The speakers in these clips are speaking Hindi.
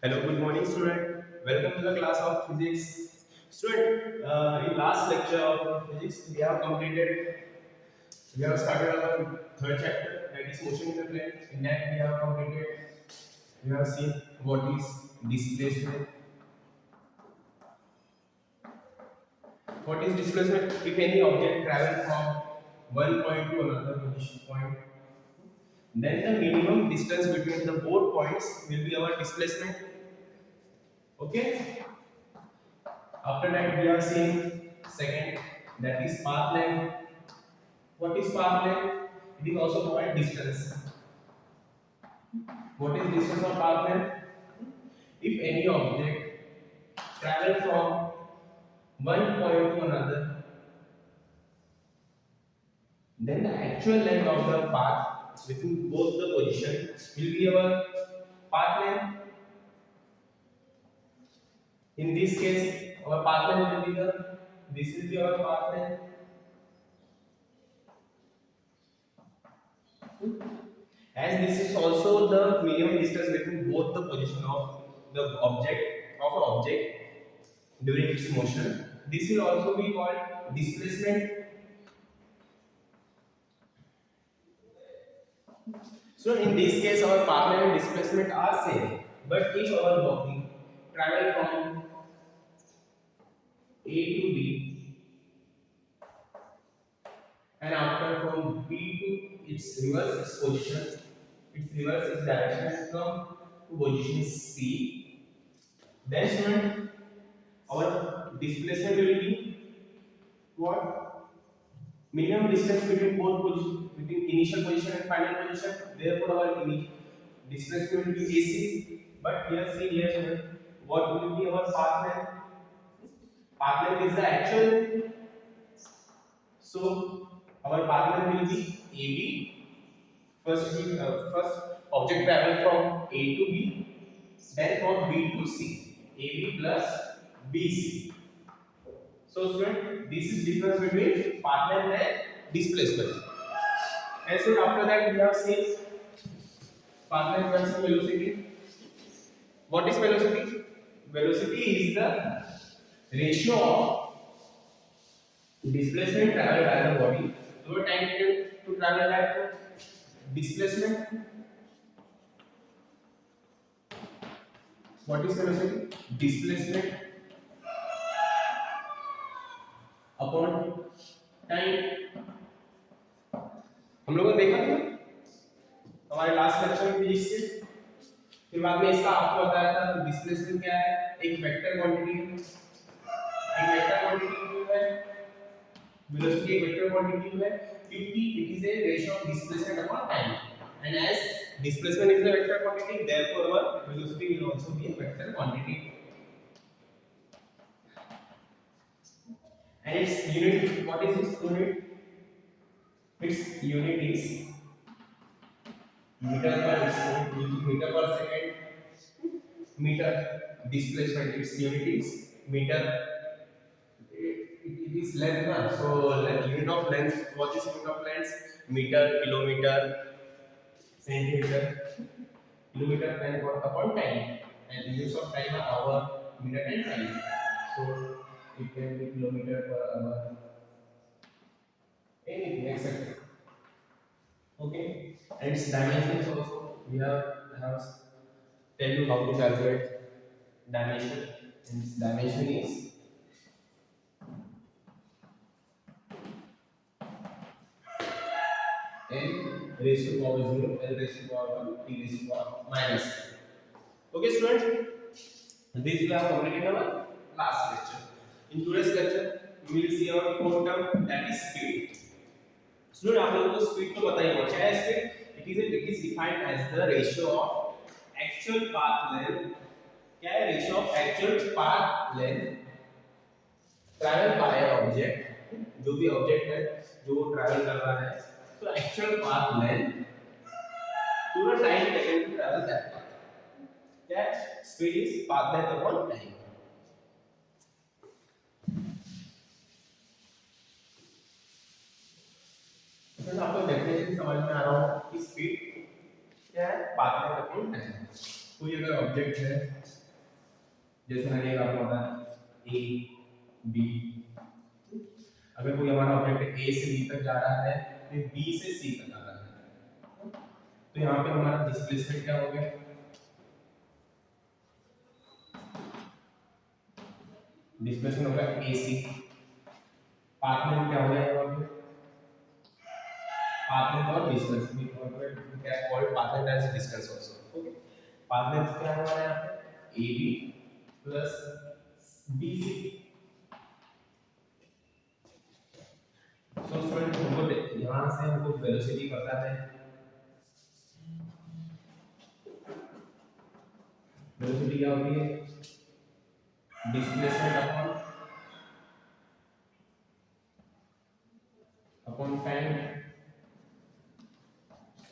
Hello, good morning, student. Welcome to the class of physics. Student, in last lecture of physics, we have started our third chapter, that is motion in the plane. In that, we have seen what is displacement. What is displacement? If any object travels from one point to another position point, then the minimum distance between the both points will be our displacement. Okay. After that, we are seeing second, that is path length. What is path length? It is also called distance. What is distance of path length? If any object travel from one point to another, then the actual length of the path between both the position will be our path length. In this case, our path length will be this will be our path length. As this is also the minimum distance between both the position of the object during its motion. This will also be called displacement. So in this case, our path length and displacement are same. But if our body travel from A to B and after from B to its reverse its direction and come to position C, then student, our displacement will be what? Minimum distance between both position, between initial position and final position. Therefore, our displacement will be AC. But here, see here, what will be our path length? Path length is the actual length. So, our path length will be AB. First object travel from A to B, then from B to C. AB plus BC. So, student, this is difference between path length and displacement. And so after that we have seen path length versus velocity. What is velocity? Velocity is the ratio of displacement traveled by the body over time taken to travel that displacement. What is velocity? Displacement upon time. हम लोगों ने देखा था हमारे लास्ट लेक्चर में फिजिक्स के। फिर बाद में इसका आपको बताया था कि डिस्प्लेसमेंट क्या है, एक वेक्टर क्वांटिटी है, velocity एक वेक्टर क्वांटिटी है क्योंकि it is a ratio of displacement upon time, and as displacement is a vector quantity, therefore our velocity will also be a vector quantity, and its unit, what is its unit? Its unit is meter per second. Meter displacement, its unit is meter. It is length, na? So unit of length, what is unit of length? Meter, kilometer, centimeter, kilometer and what upon time, and units of time are hour, minute and time. So it can be kilometer per hour, anything, etc. Okay, and its dimensions also we have tell you how to calculate dimension. And its dimension is n raised to power 0, n raised to power 1, t raised to power minus. Okay, student, this we have completed in our last lecture. In today's lecture, we will see our fourth term, that is speed. Student, आप लोगों को स्पीड तो पता ही होगा, क्या है speed? It is defined as the ratio of actual path length. क्या है? Ratio of actual path length travel by object, जो भी ऑब्जेक्ट है जो ट्रैवल कर रहा है, तो एक्चुअल पाथ लेंथ पूरा time taken to travel that path, क्या है? Speed is path length upon time. तो आपको डेफिनेशन समझ में आ रहा होगा कि स्पीड क्या है? Path length upon time. कोई अगर ऑब्जेक्ट है, जैसे मैंने एक आपको बताया ए बी, अगर कोई हमारा ऑब्जेक्ट ए से बी तक जा रहा है, फिर बी से सी तक आ रहा है, तो यहाँ पे हमारा डिस्प्लेसमेंट क्या हो गया, डिस्प्लेसमेंट हो गया ए सी। पाथ लेंथ क्या हो गया यहाँ पे, path length और distance we can call path length as distance also, okay। path length क्या है हमारे यहाँ पे AB plus BC। तो स्टूडेंट हमको यहाँ से हमको वेलोसिटी पता है, वेलोसिटी क्या होती है, डिस्प्लेसमेंट अपॉन टाइम,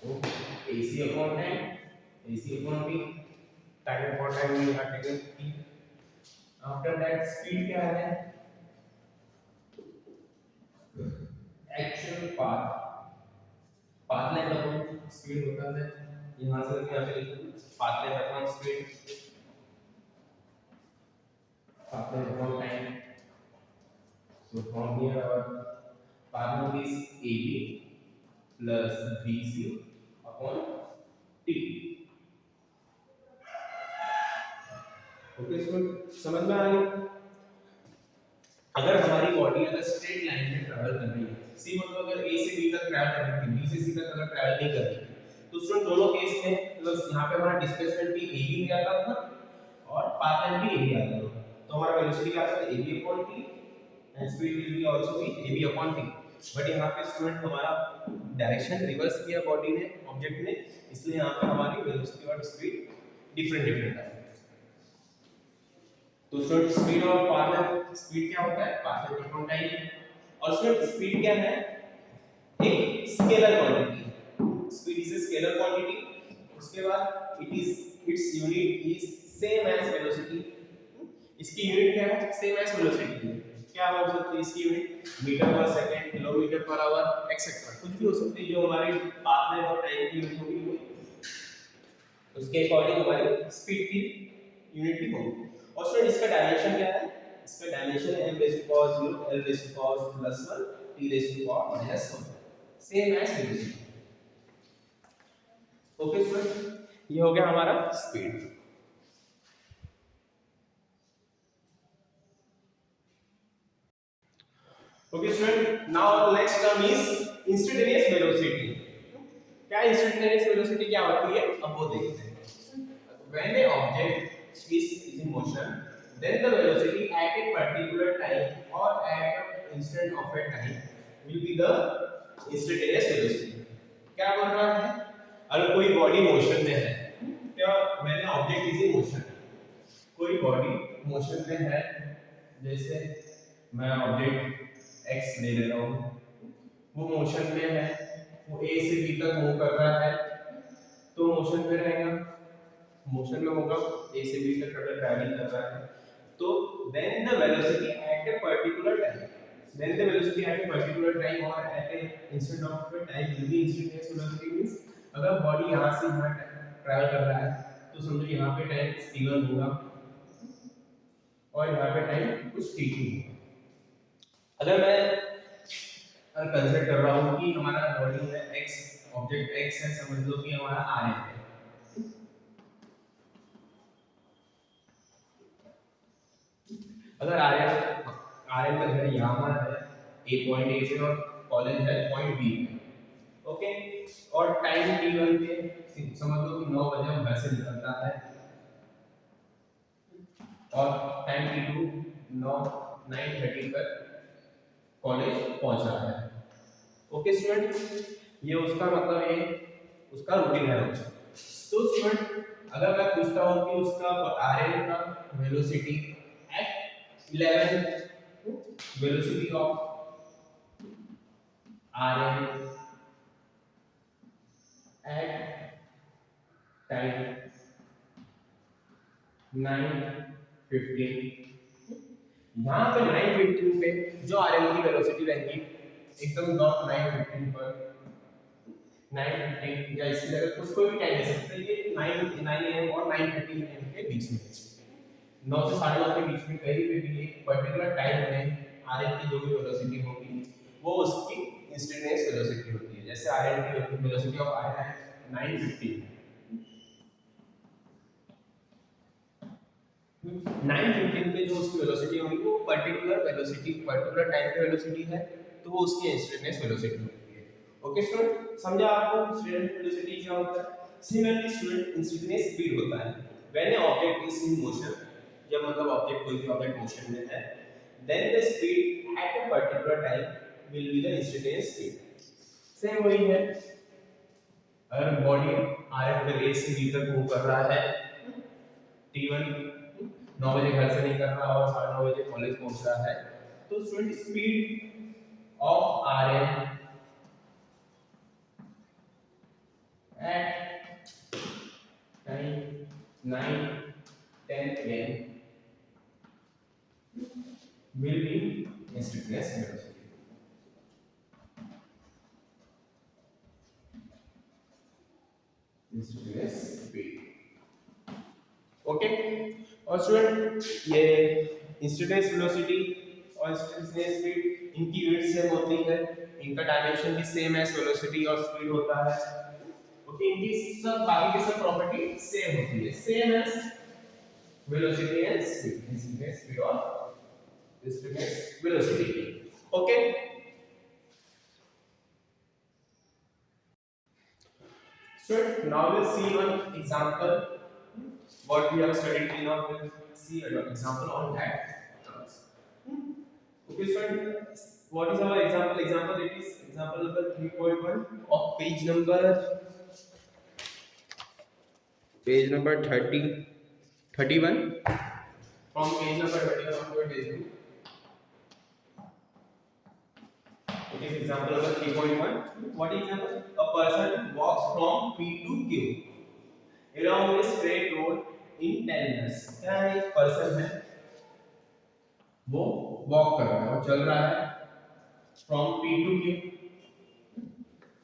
तो AC upon time, AC upon T, time upon time we have taken T। After that speed क्या है, actual path length upon speed होता है, यहाँ से लेके यहाँ पे लिखो path length upon speed, path length upon time. So from here our path length is AB plus BC upon T। Okay समझ में आ गई। अगर हमारी बॉडी अगर स्ट्रेट लाइन में ट्रैवल कर रही है, सी मतलब अगर ए से बी तक ट्रैवल कर रही है, बी से सी तक अगर ट्रैवल नहीं कर रही है, तो स्टूडेंट दोनों केस में मतलब यहाँ पे हमारा डिस्प्लेसमेंट भी ए बी में आता था और पाथ लेंथ भी ए बी आता था, तो हमारा वेलोसिटी क्या आता था A B upon T and speed will be also be A B upon T. But यहाँ पे स्टूडेंट हमारा डायरेक्शन रिवर्स किया बॉडी ने, ऑब्जेक्ट ने, इसलिए यहाँ पे हमारी वेलोसिटी और स्पीड डिफरेंट डिफरेंट है। तो स्टूडेंट स्पीड और पाथ लेंथ, स्पीड क्या होता है, पाथ लेंथ अपॉन टाइम, और स्टूडेंट स्पीड क्या है, एक scalar quantity, speed is a scalar quantity. उसके बाद it is its unit is same as velocity, इसकी यूनिट क्या है, सेम एज वेलोसिटी। क्या हो सकती है इसकी यूनिट, मीटर पर सेकंड, किलोमीटर पर आवर एक्सेट्रा, कुछ भी हो सकती है जो हमारी पाथ लेंथ और टाइम की यूनिट होगी, उसके अकॉर्डिंग हमारी स्पीड की यूनिट भी होगी। और स्टूडेंट इसका डायमेंशन क्या है, इसका डायमेंशन है m raised to power 0 l raised to power +1 t raised to power -1, same as velocity. Okay student, ये हो गया हमारा speed. Okay student, now next term is instantaneous velocity. क्या इंस्टेंटेनियस वेलोसिटी क्या होती है, अब वो देखते हैं। When an object is in motion, then the velocity at a particular time or at an instant of a time will be the instantaneous velocity। क्या बोल रहा है, अगर कोई बॉडी मोशन में है, क्या मैंने ऑब्जेक्ट इज इन मोशन, कोई बॉडी मोशन में है, जैसे मैं ऑब्जेक्ट x ले ले रहा हूँ, वो मोशन में है, वो a से b तक मूव कर रहा है, तो मोशन में रहेगा, मोशन में होगा, a से b तक अगर ट्रैवलिंग कर रहा है, तो then the velocity at a particular time, then the velocity at a particular time or at a instant of a time will be instantaneous velocity means अगर बॉडी यहाँ से यहाँ ट्रैवल कर रहा है, तो समझो यहाँ पे टाइम कुछ t1 होगा और यहाँ पे टाइम कुछ t2 होगा। अगर मैं कंसीडर कर रहा हूँ कि हमारा बॉडी है x, ऑब्जेक्ट x है, समझ लो कि हमारा rn है, अगर आरएन का घर यहाँ है, ए पॉइंट ए पे और कॉलेज है पॉइंट बी पे, ओके, और टाइम t1 पे समझ लो कि 9 बजे हम घर से निकलता है और टाइम t2 9:30 पर कॉलेज पहुंच रहा है। ओके स्टूडेंट, ये उसका मतलब ये उसका रूटीन है रोज। तो स्टूडेंट अगर मैं पूछता हूँ कि उसका आरएन का velocity at 11, velocity of Rn at time 9:15, यहाँ पे 9:15 पे जो Rn की वेलोसिटी रहेगी एकदम डॉट 9:15 पर, 9:15 या इसकी जगह उसको भी टाइम दे सकते हैं, ये 9 AM और 9:30 AM के बीच में, 9 से 9:30 के बीच में कहीं पे भी एक पर्टिकुलर टाइम में आरएन की जो भी वेलोसिटी होगी वो उसकी इंस्टेंटेनियस वेलोसिटी होती है। जैसे आरएन की वेलोसिटी ऑफ आरएन है 9:15, 9:15 पे जो उसकी वेलोसिटी होगी वो पर्टिकुलर वेलोसिटी, पर्टिकुलर टाइम पे वेलोसिटी है, तो वो उसकी इंस्टेंटेनियस वेलोसिटी होती है। ओके स्टूडेंट, समझा आपको इंस्टेंटेनियस वेलोसिटी क्या होता है? सिमिलरली स्टूडेंट, इंस्टेंटेनियस स्पीड होता है when a object is in motion, जब मतलब ऑब्जेक्ट, कोई भी ऑब्जेक्ट मोशन में है, then the speed at a particular time will be the instantaneous speed. Same वही है, अगर बॉडी आरएफ पे ए से बी तक मूव कर रहा है, T1 9 बजे घर से निकल रहा और 9:30 बजे कॉलेज पहुंच रहा है, तो student speed of RN at time 9:10 AM will be instantaneous velocity. Instantaneous speed. Okay, और स्टूडेंट ये इंस्टेंटेनियस वेलोसिटी और इंस्टेंटेनियस स्पीड, इनकी यूनिट सेम होती है, इनका डायमेंशन भी सेम एज वेलोसिटी और स्पीड होता है। ओके, इनकी सब बाकी की सब प्रॉपर्टी सेम होती है, same as velocity and speed, instantaneous speed और instantaneous velocity. Okay, so now we'll see one example what we have studied till now. We'll see an example on that terms. Okay, so what is our example? Example, it is example number 3.1 of page number 30 31, from page number 31 on to page 2. It is example number 3.1. What is example? A person walks from P to Q along a straight road in 10 minutes. क्या एक पर्सन है, वो वॉक कर रहा है, वो चल रहा है फ्रॉम P to Q,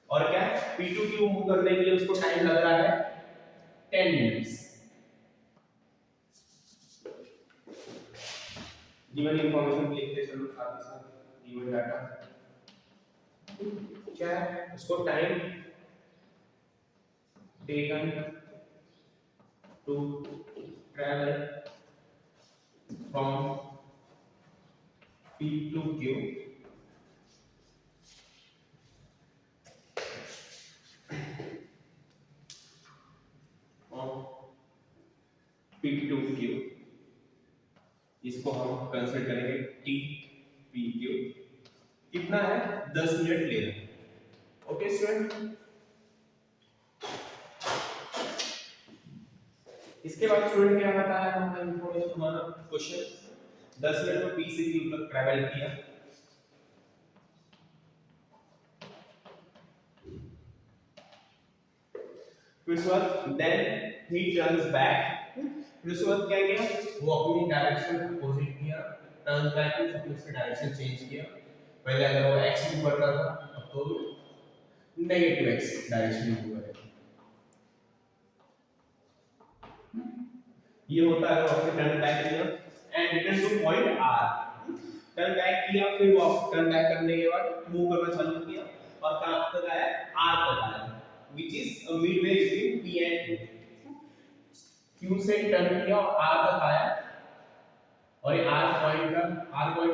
और क्या P to Q मूव करने के लिए उसको टाइम लग रहा है 10 मिनट्स। गिवन इंफॉर्मेशन लिखते चलो साथ ही साथ, गिवन डाटा क्या है, उसको time taken to travel from P to Q P to Q, इसको हम कंसीडर करेंगे T P Q, कितना है 10 मिनट ले रहा है। ओके स्टूडेंट, इसके बाद स्टूडेंट क्या बताया है हमारा इंफॉर्मेशन, हमारा क्वेश्चन 10 मिनट में P से Q तक ट्रैवल किया, फिर उसके बाद देन ही टर्न्स बैक, फिर उसके बाद क्या किया, वो अपनी डायरेक्शन को अपोजिट किया, टर्न्स बैक मींस अपनी उसकी डायरेक्शन चेंज किया, पहले अगर वो x मूव कर रहा था अब तो नेगेटिव x डायरेक्शन में मूव करेगा। ये होता है आपने टर्न बैक किया and return two point r, turn back किया, फिर वापस टर्न बैक करने के बाद मूव करना चालू किया और कहां तक आया, r तक आया, which is a midway between p and q। q से टर्न किया और r तक आया, और ये r पॉइंट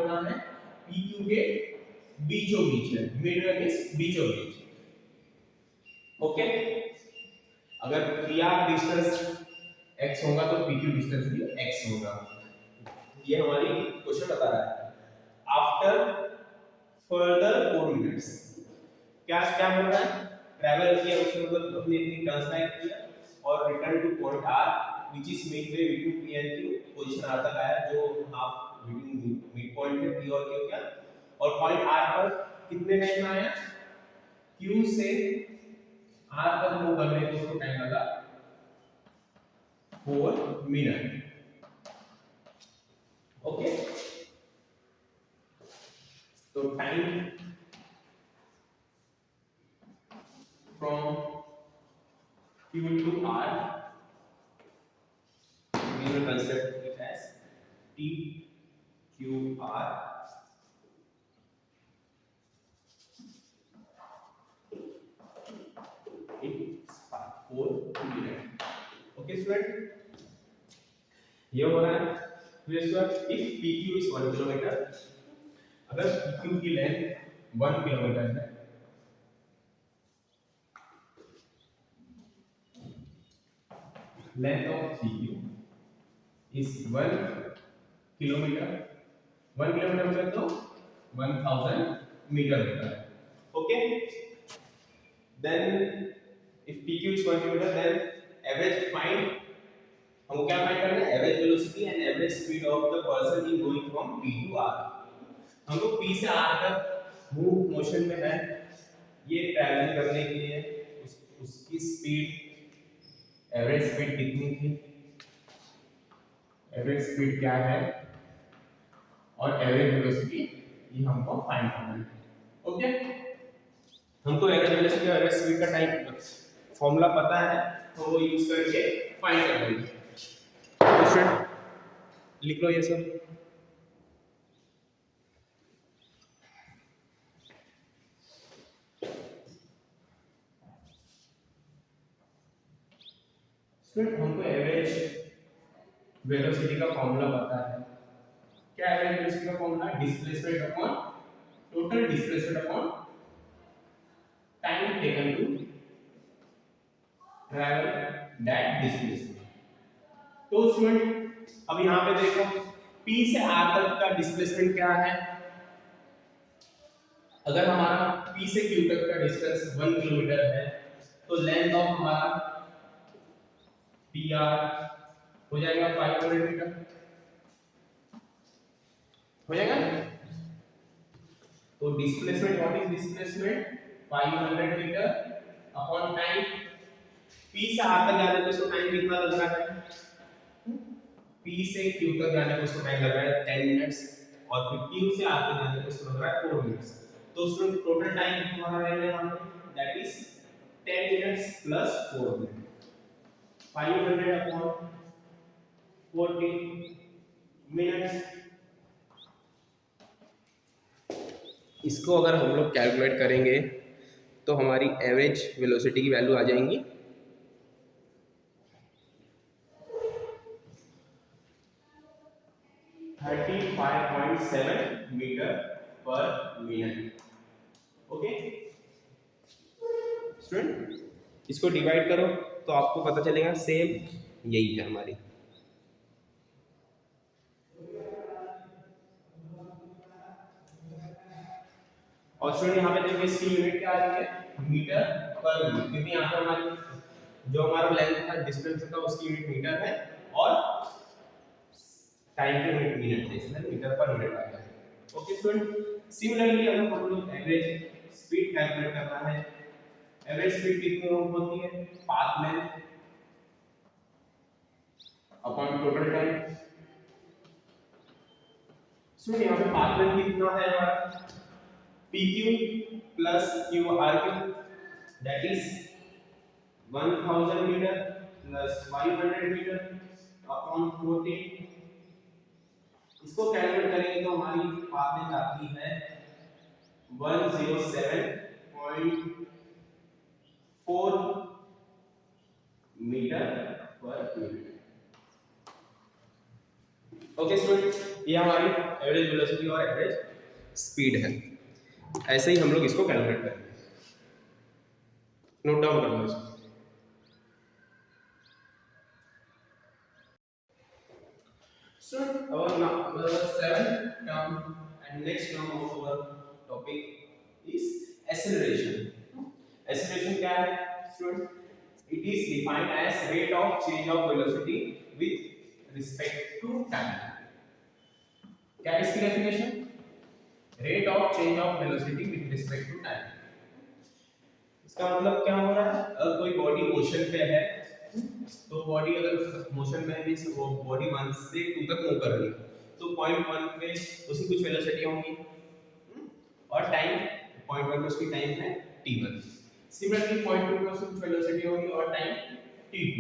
कहां है, pq के बीचों बीच है, मिडवे मींस बीचों बीच। ओके, अगर pr डिस्टेंस x होगा तो pq डिस्टेंस भी x होगा। ये हमारी क्वेश्चन बता रहा है। आफ्टर फर्दर 4 मिनट्स, क्या क्या हो रहा है, ट्रैवल किया, उसके मतलब अपनी अपनी टर्न्स बैक किया और return two point r which is Midway between p and q, position r तक आया जो हाफ बिटवीन मिड पॉइंट है p और q क्या, और पॉइंट r पर कितने टाइम में आया, q से r तक मूव करने को उसको टाइम लगा 4 मिनट। ओके, तो time from consider it as T Q R in 4 minutes. Okay student, ये हो रहा है। फिर इसके बाद if PQ is 1 किलोमीटर, अगर PQ की लेंथ 1 किलोमीटर है, length of PQ is 1 kilometre, 1 kilometre मतलब तो 1000 मीटर होता है। Okay, then if PQ is 1 किलोमीटर, then average find, हमको क्या फाइंड करना है? Average velocity and average speed of the person in going from P to R। हमको P से R तक मूव मोशन में है, ये ट्रैवलिंग करने के लिए उसकी स्पीड, एवरेज स्पीड कितनी थी, एवरेज स्पीड क्या है और एवरेज वेलोसिटी ये हमको फाइंड करना है। ओके, हमको एवरेज वेलोसिटी और एवरेज स्पीड का टाइम फॉर्मूला पता है, तो वो यूज करके फाइंड कर लेंगे। स्टूडेंट लिख लो ये सब। स्टूडेंट हमको एवरेज वेलोसिटी का फॉर्मूला पता है। क्या एवरेज वेलोसिटी का formula? Displacement upon total displacement upon time taken to travel that displacement. तो स्टूडेंट अब यहाँ पे देखो P से R तक का डिस्प्लेसमेंट क्या है? अगर हमारा P से Q तक का डिस्टेंस 1 किलोमीटर है, तो लेंथ ऑफ हमारा PR हो जाएगा 500 मीटर, हो जाएगा। तो displacement, what is displacement? 500 metre upon time. P से R तक जाने को इसको टाइम कितना लग रहा है? P से Q तक जाने को इसको टाइम लग रहा है 10 मिनट्स, और फिर Q से R तक जाने को इसको लग रहा है 4 मिनट्स। तो उसमें टोटल टाइम हमारा रहेगा यहाँ पे, that is 10 minutes plus 4 minute, 500 upon 40 minutes. इसको अगर हम लोग कैलकुलेट करेंगे तो हमारी एवरेज वेलोसिटी की वैल्यू आ जाएंगी 35.7 मीटर पर मिनट। ओके स्टूडेंट, इसको डिवाइड करो तो आपको पता चलेगा सेम यही है हमारी। और स्टूडेंट यहाँ पे देखो इसकी यूनिट क्या आ रही है? मीटर पर मिनट, क्योंकि यहाँ पर हमारी जो हमारा लेंथ था डिस्टेंस था उसकी यूनिट मीटर है और टाइम की यूनिट मिनट है, इसलिए मीटर पर मिनट आ गया। ओके स्टूडेंट, सिमिलरली अगर हम लोग एवरेज स्पीड कैलकुलेट करना है, एवरेज स्पीड कितनी होती है? Path length upon total time. सुनिए यहाँ पे पाथ लेंथ कितना है हमारा? PQ plus QRQ, that is 1000 metre plus 500 metre upon 40। इसको कैलकुलेट करेंगे तो हमारी पाथ लेंथ आती है 107.4 मीटर पर मिनट। ओके स्टूडेंट, ये हमारी एवरेज वेलोसिटी और एवरेज स्पीड है। ऐसे ही हम लोग इसको कैलकुलेट करेंगे, नोट डाउन कर लो इसको। So our seventh term and next term of our topic is acceleration. Acceleration क्या है student? It is defined as rate of change of velocity with respect to time. क्या है इसकी definition? Rate of change of velocity with respect to time. इसका मतलब क्या हो रहा है? अगर कोई बॉडी मोशन पे है, तो बॉडी अगर मोशन में है, वो बॉडी 1 से 2 तक मूव कर रही है, तो पॉइंट 1 पे उसकी कुछ वेलोसिटी होगी और टाइम पॉइंट 1 पे उसकी टाइम है t1। सिमिलरली पॉइंट 2 पे उसकी कुछ वेलोसिटी होगी और टाइम t2।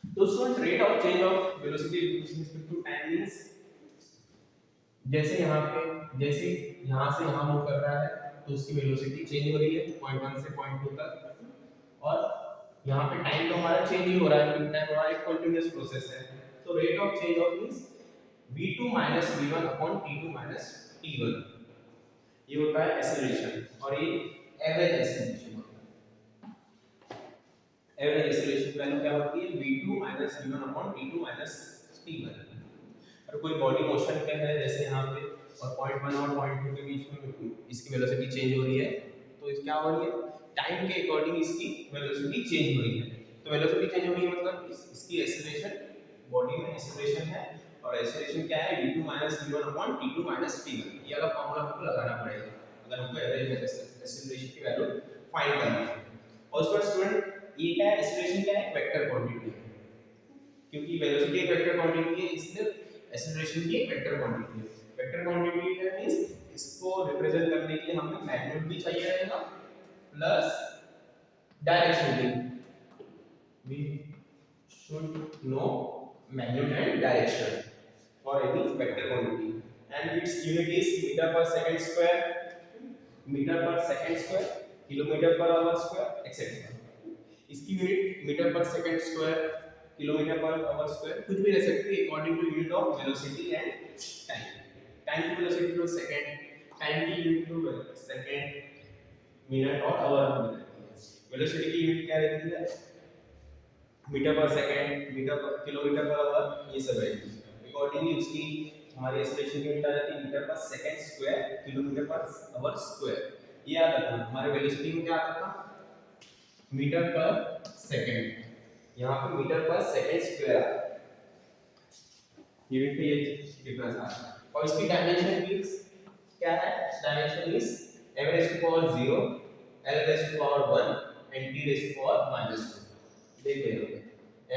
तो तो student rate of change of velocity with respect to time means जैसे यहाँ से यहाँ मूव कर रहा है तो उसकी वेलोसिटी चेंज हो रही है पॉइंट 1 से पॉइंट 2 तक, और यहाँ पे टाइम तो हमारा चेंज ही हो रहा है क्योंकि टाइम हमारा एक कंटीन्यूअस प्रोसेस है। तो rate of change of means v2 minus v1 upon t2 minus t1, ये होता है एक्सेलरेशन, और ये एवरेज एक्सेलरेशन होता है। एवरेज एक्सेलरेशन वैल्यू क्या होती है v2 minus v1 upon t2 minus t1। और कोई बॉडी मोशन पे है जैसे यहाँ पे, और पॉइंट 1 और पॉइंट 2 के बीच में इसकी वेलोसिटी चेंज हो रही है, तो इस क्या हो रही है टाइम के अकॉर्डिंग इसकी वेलोसिटी चेंज हो रही है। तो वेलोसिटी चेंज हो रही है मतलब इसकी एक्सेलरेशन, बॉडी में एक्सेलरेशन है, और एक्सेलरेशन क्या है v2 v1 upon t2 t1। ये वाला फार्मूला हमको लगाना पड़ेगा अगर हमको एवरेज एक्सेलरेशन की वैल्यू फाइंड करनी है। और उसके बाद स्टूडेंट ये क्या है, एक्सेलरेशन क्या है, वेक्टर क्वांटिटी है, क्योंकि वेलोसिटी एक वेक्टर क्वांटिटी है इसलिए एक्सेलरेशन की एक वेक्टर क्वांटिटी है। वेक्टर क्वांटिटी है मींस इसको रिप्रेजेंट करने के लिए हमें मैग्नीट्यूड भी चाहिए रहेगा प्लस डायरेक्शन भी। we should know magnitude and direction for any vector quantity, and its unit is meter per second square, kilometer per hour square, etc. इसकी यूनिट मीटर पर सेकंड स्क्वायर, किलोमीटर पर आवर स्क्वायर कुछ भी रह सकती है according to unit of velocity and time. Time की वेलोसिटी टू सेकंड, टाइम की यूनिट टू सेकंड, मिनट और आवर मिनट। वेलोसिटी की यूनिट क्या रहती है मीटर पर सेकंड, मीटर पर किलोमीटर पर आवर, ये सब रहती है। अकॉर्डिंगली उसकी हमारी एक्सेलरेशन की यूनिट आ जाती है मीटर पर सेकंड स्क्वायर, किलोमीटर पर आवर स्क्वायर। ये याद रखना, हमारे वेलोसिटी में क्या आता था मीटर पर सेकंड, यहाँ पे मीटर पर सेकंड स्क्वायर यूनिट पे ये डिफरेंस आता है। और इसकी डायमेंशन मींस क्या है, dimension is m raised to power 0, l raised to power 1 and t raised to power -2। देख लेंगे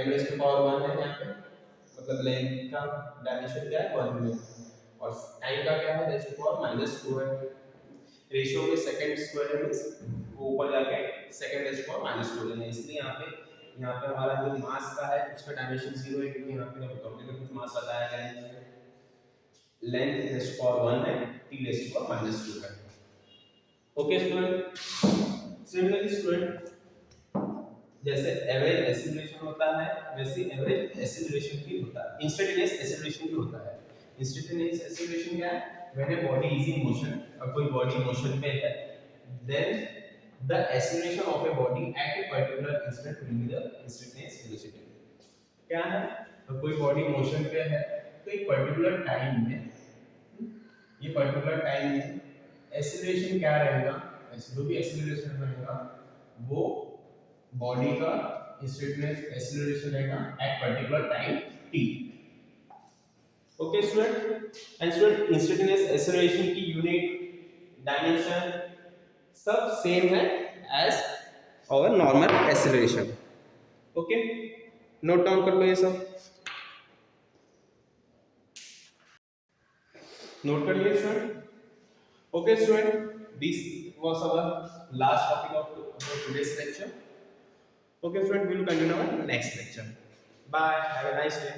m raised to power 1 है यहाँ पे, मतलब लेंथ का डायमेंशन क्या है 1 है, और टाइम का क्या है raised to power -2 है। रेशियो में सेकंड स्क्वायर मींस वो ऊपर जाके सेकंड रेशियो पर -2 लेना है, इसलिए यहाँ पे हमारा जो मास का है उसका डायमेंशन 0 है क्योंकि यहाँ पे ना टॉपिक में कुछ मास बताया गया है। लेंथ रेशियो पर 1 है, t रेशियो पर -2 है। ओके स्टूडेंट, सिमिलरली स्टूडेंट जैसे एवरेज एक्सेलरेशन होता है वैसे एवरेज एक्सेलरेशन भी होता है, इंस्टेंटेनियस एक्सेलरेशन भी होता है। इंस्टेंटेनियस एक्सेलरेशन क्या है, when a body is in motion, और कोई बॉडी मोशन पे है, then the acceleration of a body at a particular instant will be the instantaneous velocity। क्या है, तो कोई बॉडी मोशन पे है तो एक पर्टिकुलर टाइम में, ये पर्टिकुलर टाइम में एक्सेलरेशन क्या रहेगा, जो भी एक्सेलरेशन रहेगा वो बॉडी का इंस्टेंटेनियस एक्सेलरेशन रहेगा at particular time t। Okay student, and student instantaneous acceleration की यूनिट, डायमेंशन सब सेम है एज और normal acceleration. Okay, note down कर लो ये सब, नोट कर लिए student. Okay student, this was our last topic of today's lecture. Okay student, we will continue our next lecture. Bye, have a nice day.